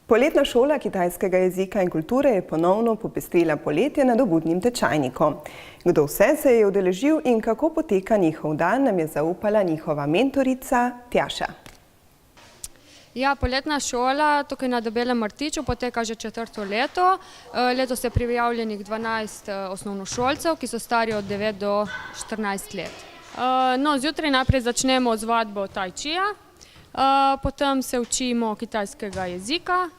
Poletna šola kitajskega jezika in kulture je ponovno popestrila poletje nad obudnim tečajnikom. Kdo vse se je udeležil in kako poteka njihov dan, nam je zaupala njihova mentorica Tjaša. Ja, poletna šola tukaj na Debelem rtiču poteka že 4. leto. Letos je prijavljenih 12 osnovnošolcev, ki so stari od 9 do 14 let. No, zjutraj najprej začnemo z vadbo tai čija, potem se učimo kitajskega jezika,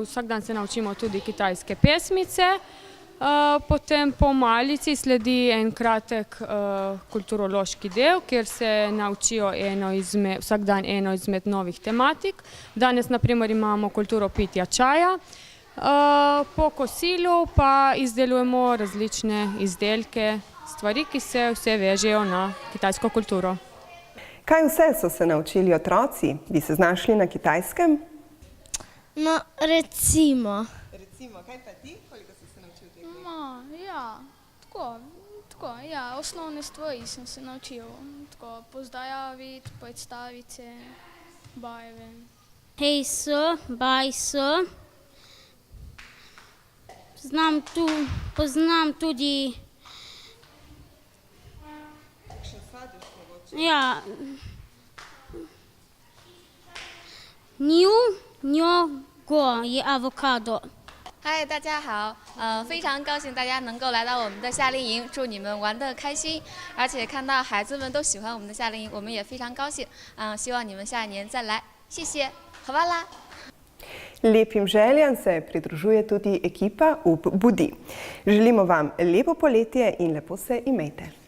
vsak dan se naučimo tudi kitajske pesmice, potem po malici sledi en kratek kulturološki del, kjer se naučijo vsak dan eno izmed novih tematik. Danes na primer imamo kulturo pitja čaja, po kosilu pa izdelujemo različne izdelke, stvari, ki se vse vežejo na kitajsko kulturo. Kaj vse so se naučili otroci? Bi se znašli na kitajskem? No, recimo. Recimo, kaj pa ti? Koliko si se naučil tega? Ja, tako, ja, osnovne stvari sem se naučil. Tako, pozdraviti, predstaviti se, bajeve. Hej so, baj so. Poznam tudi... Ja. Go je avokado. 嗨，大家好，非常高兴大家能够来到我们的夏令营，祝你们玩得开心，而且看到孩子们都喜欢我们的夏令营，我们也非常高兴，希望你们下一年再来，谢谢，好吧啦。 Lepim željam se pridružuje tudi ekipa UP Budi. Želimo vam lepo poletje in lepo se imejte.